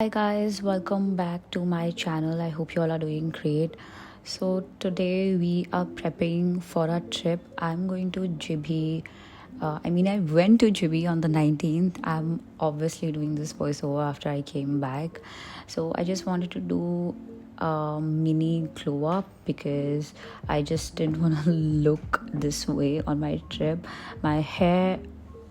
Hi guys, welcome back to my channel. I hope you all are doing great. So today we are prepping for a trip. I'm going to Jibhi. I went to Jibhi on the 19th. I'm obviously doing this voiceover after I came back. So I just wanted to do a mini glow up because I just didn't want to look this way on my trip. My hair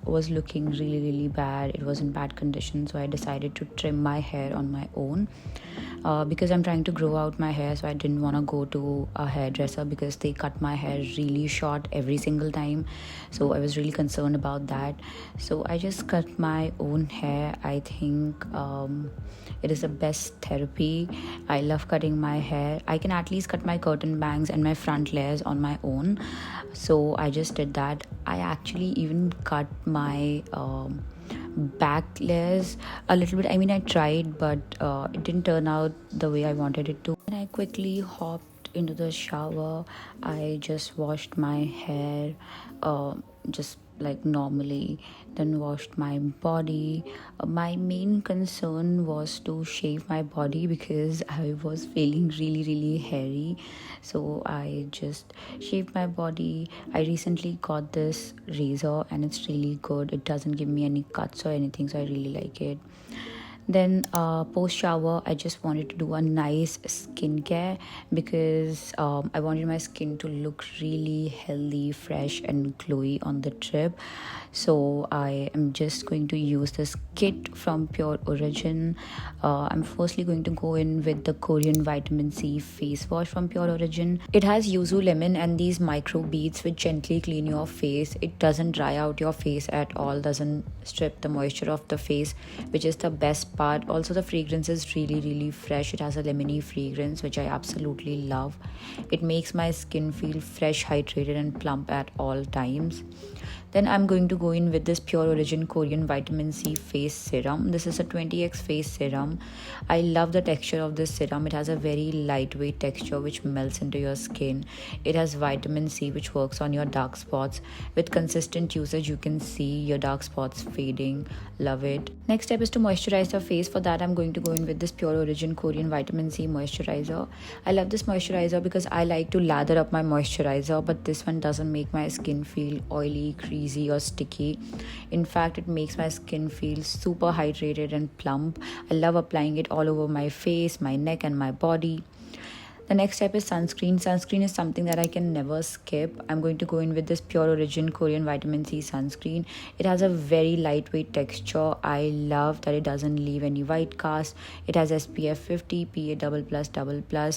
was looking really bad. It was in bad condition, so I decided to trim my hair on my own because I'm trying to grow out my hair. So I didn't want to go to a hairdresser because they cut my hair really short every single time, so I was really concerned about that. So I just cut my own hair. I think it is the best therapy. I love cutting my hair. I can at least cut my curtain bangs and my front layers on my own, so I just did that. I actually even cut my back layers a little bit. I tried, but it didn't turn out the way I wanted it to. And I quickly hopped into the shower. I just washed my hair just like normally, then washed my body. My main concern was to shave my body because I was feeling really hairy, so I just shaved my body. I recently got this razor and it's really good. It doesn't give me any cuts or anything, so I really like it. Then post shower, I just wanted to do a nice skincare because I wanted my skin to look really healthy, fresh and glowy on the trip. So I am just going to use this kit from Pure Origin. I'm firstly going to go in with the Korean vitamin C face wash from Pure Origin. It has yuzu lemon and these micro beads which gently clean your face. It doesn't dry out your face at all, doesn't strip the moisture of the face, which is the best part. Also, the fragrance is really fresh. It has a lemony fragrance which I absolutely love. It makes my skin feel fresh, hydrated and plump at all times. Then I'm going to go in with this Pure Origin Korean vitamin C face serum. This is a 20x face serum. I love the texture of this serum. It has a very lightweight texture which melts into your skin. It has vitamin C which works on your dark spots. With consistent usage you can see your dark spots fading. Love it. Next step is to moisturize your face. For that I'm going to go in with this Pure Origin Korean vitamin C moisturizer. I love this moisturizer because I like to lather up my moisturizer, but this one doesn't make my skin feel oily, greasy or sticky. In fact, it makes my skin feel super hydrated and plump. I love applying it all over my face, my neck and my body. The next step is sunscreen. Sunscreen is something that I can never skip. I'm going to go in with this Pure Origin Korean vitamin C sunscreen. It has a very lightweight texture. I love that it doesn't leave any white cast. It has SPF 50, PA++++,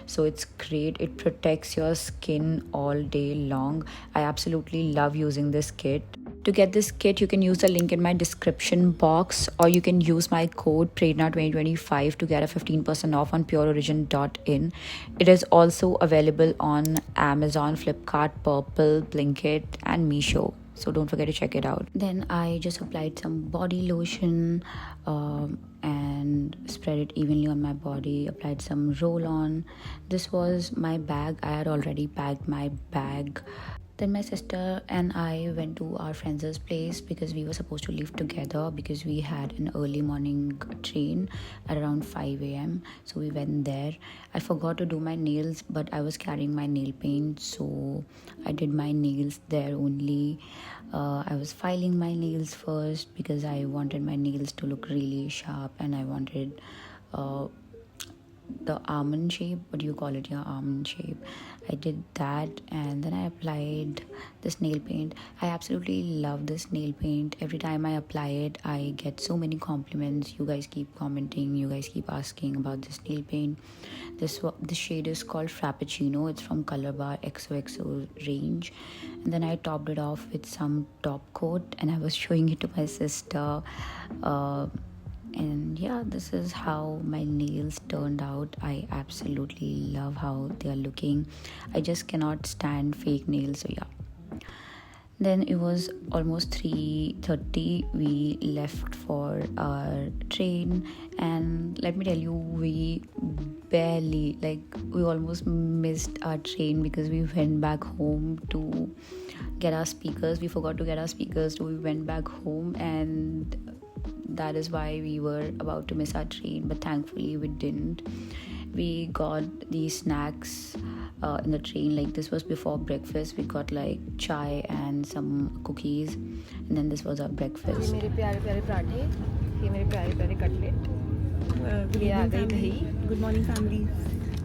so it's great. It protects your skin all day long. I absolutely love using this kit. To get this kit, you can use the link in my description box, or you can use my code PRERNA2025 to get a 15% off on pureorigin.in. It is also available on Amazon, Flipkart, Purplle, Blinkit and Meesho. So don't forget to check it out. Then I just applied some body lotion and spread it evenly on my body. Applied some roll-on. This was my bag. I had already packed my bag. Then my sister and I went to our friend's place because we were supposed to leave together because we had an early morning train at around 5 a.m. So we went there. I forgot to do my nails, but I was carrying my nail paint, so I did my nails there only. I was filing my nails first because I wanted my nails to look really sharp and I wanted the almond shape. What do you call it? Yeah, almond shape. I did that and then I applied this nail paint. I absolutely love this nail paint. Every time I apply it I get so many compliments. You guys keep commenting, you guys keep asking about this nail paint. This shade is called Frappuccino. It's from Color Bar XOXO range. And then I topped it off with some top coat and I was showing it to my sister. And yeah, this is how my nails turned out. I absolutely love how they are looking. I just cannot stand fake nails, so yeah. Then it was almost 3:30. We left for our train and let me tell you, we almost missed our train because we went back home to get our speakers. We forgot to get our speakers, so we went back home and that is why we were about to miss our train, but thankfully we didn't. We got these snacks in the train. Like, this was before breakfast. We got like chai and some cookies, and then this was our breakfast. ये मेरे प्यारे प्यारे पराठे, ये मेरे प्यारे प्यारे cutlet, ये आ गई दही। Good morning family.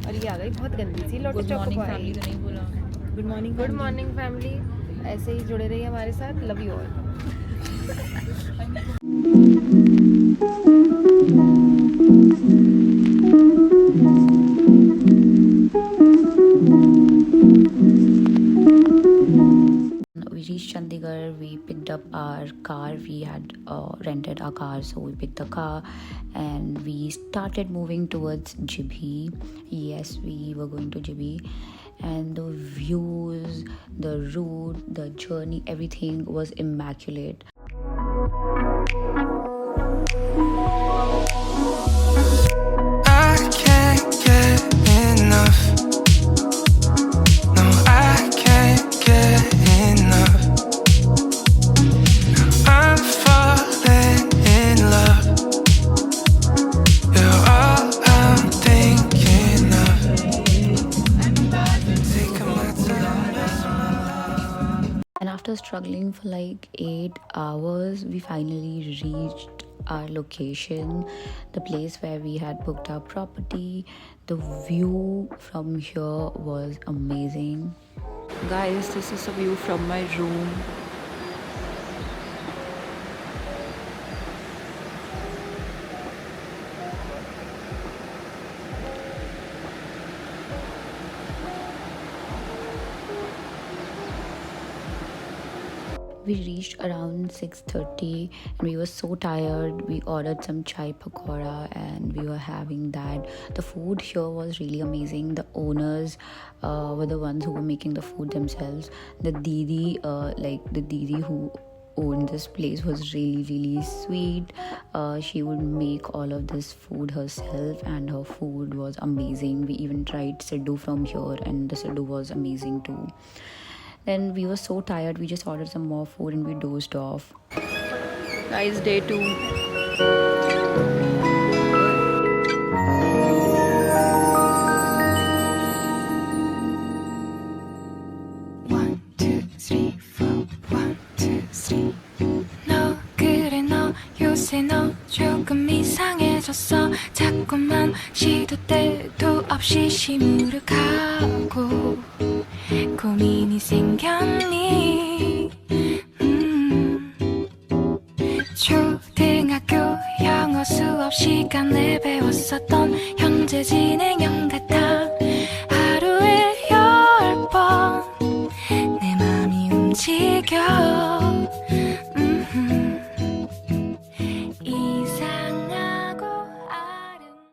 और ये आ गई बहुत गंदी सी लोटो चोको पाई। तो नहीं बोला। Good morning family. ऐसे ही जुड़े रहिए हमारे साथ। Love you all. We reached Chandigarh. We picked up our car. We had rented our car, so we picked the car and we started moving towards Jibhi. Yes, we were going to Jibhi, and the views, the route, the journey, everything was immaculate. I can't get enough. No, I can't get enough. I'm falling in love. You're all I'm thinking of. Taking my time. And after struggling for like 8 hours, we finally reached our location, the place where we had booked our property. The view from here was amazing. Guys, this is a view from my room. We reached around 6:30 and we were so tired. We ordered some chai pakora and we were having that. The food here was really amazing. The owners were the ones who were making the food themselves. The didi, the didi who owned this place was really sweet. She would make all of this food herself and her food was amazing. We even tried siddu from here and the siddu was amazing too. Then we were so tired, we just ordered some more food and we dozed off. Guys, day 2. 요새 너 조금 이상해졌어. 자꾸만 시도 때도 없이 시무룩하고 고민이 생겼니. 초등학교 영어 수업 시간에 배웠었던 현재 진행형 같아. 하루에 10번 내 맘이 움직여.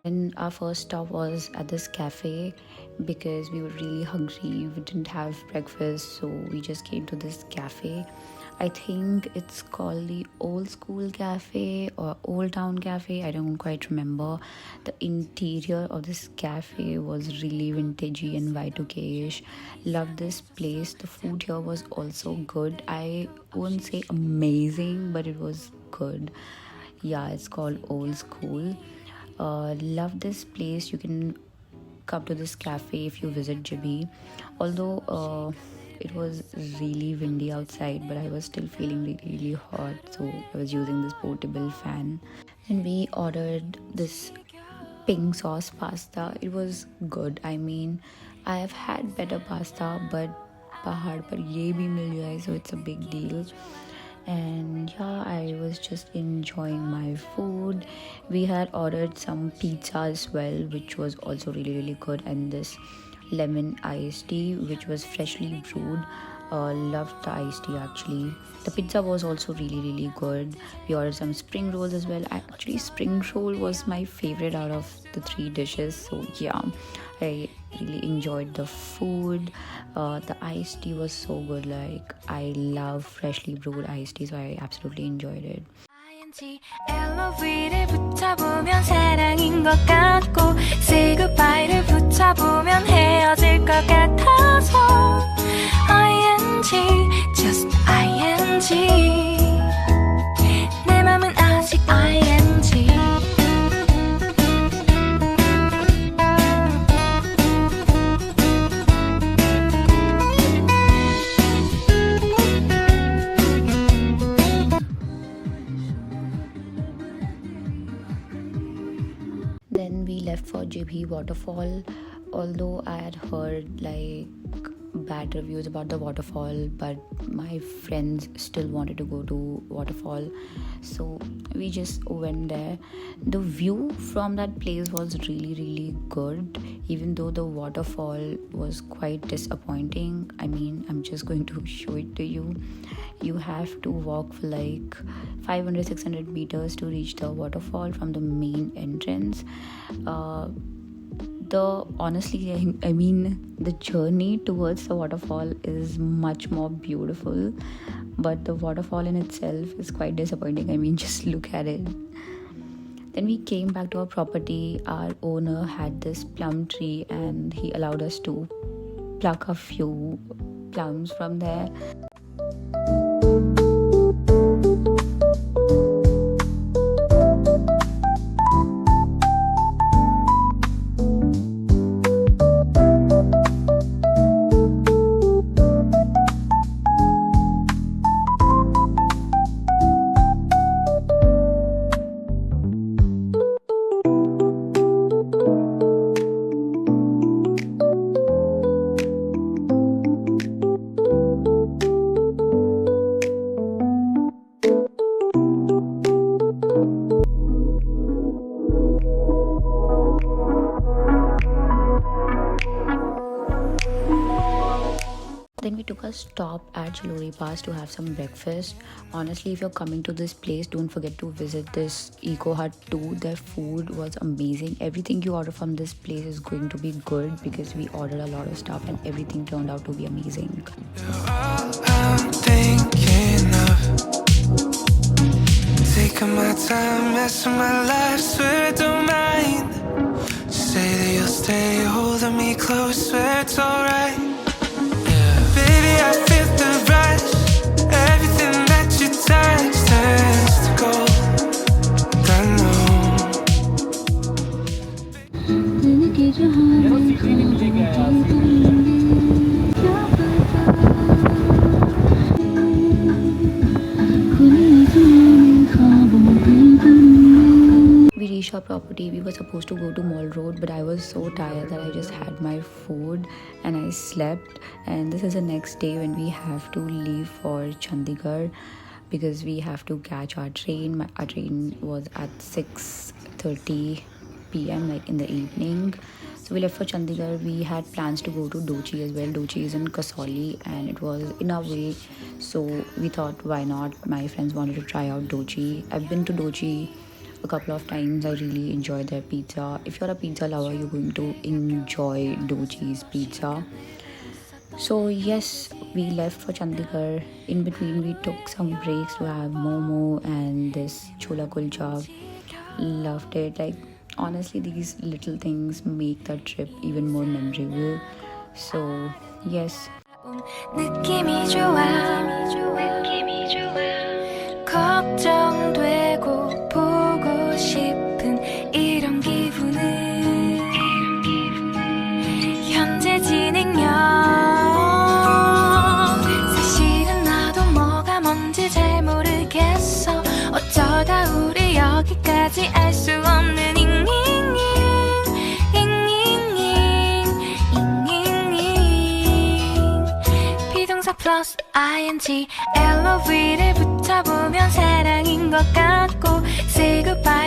And our first stop was at this cafe because we were really hungry. We didn't have breakfast, so we just came to this cafe. I think it's called the Old School Cafe or Old Town Cafe. I don't quite remember. The interior of this cafe was really vintagey and Y2K-ish. Loved this place. The food here was also good. I wouldn't say amazing, but it was good. Yeah, it's called Old School. Love this place. You can come to this cafe if you visit Jibhi. Although it was really windy outside, but I was still feeling really hot, so I was using this portable fan. And we ordered this pink sauce pasta. It was good. I mean, I have had better pasta, but pahad par ye bhi mil jaye, so it's a big deal. And yeah, I was just enjoying my food. We had ordered some pizza as well, which was also really good, and this lemon iced tea which was freshly brewed. Loved the iced tea actually. The pizza was also really good. We ordered some spring rolls as well. Actually, spring roll was my favorite out of the 3 dishes, so yeah, I really enjoyed the food. The iced tea was so good. Like, I love freshly brewed iced tea, so I absolutely enjoyed it. LOV를 붙여보면 사랑인 것 같고 Say goodbye를 붙여보면 헤어질 것 같아서 ING, just ING 내 맘은 아직 ING then we left for Jibhi waterfall. Although I had heard like bad reviews about the waterfall, but my friends still wanted to go to waterfall, so we just went there. The view from that place was really good, even though the waterfall was quite disappointing. I mean, I'm just going to show it to you. You have to walk for like 500-600 meters to reach the waterfall from the main entrance. The journey towards the waterfall is much more beautiful, but the waterfall in itself is quite disappointing. I mean, just look at it. Then we came back to our property. Our owner had this plum tree and he allowed us to pluck a few plums from there. Then we took a stop at Chalori Pass to have some breakfast. Honestly, if you're coming to this place, don't forget to visit this Eco Hut too. Their food was amazing. Everything you order from this place is going to be good because we ordered a lot of stuff and everything turned out to be amazing. I'm thinking of taking my time, messing my life, swear I don't mind. Say that you'll stay holding me close, swear it's alright. Baby, I feel the rush. Everything that you touch turns to gold. I know. We reached our property. We were supposed to go to Mall Road, but I was so tired that I just had my food and I slept. And this is the next day when we have to leave for Chandigarh because we have to catch our train. Our train was at 6:30 p.m. like in the evening. So we left for Chandigarh. We had plans to go to Dochi as well. Dochi is in Kasauli and it was in our way. So we thought, why not? My friends wanted to try out Dochi. I've been to Dochi a couple of times. I really enjoy their pizza. If you're a pizza lover, you're going to enjoy Dochi's pizza. So yes, we left for Chandigarh. In between, we took some breaks to have momo and this chola kulcha. Loved it. Like, honestly, these little things make the trip even more memorable. So yes. 느낌이 좋아 걱정되고 보고 싶은 이런 기분은 현재 진행형 사실은 나도 뭐가 뭔지 잘 모르겠어 어쩌다 우리 여기까지 알 수 없는 플러스 ing LOV를 붙여보면 사랑인 것 같고 Say goodbye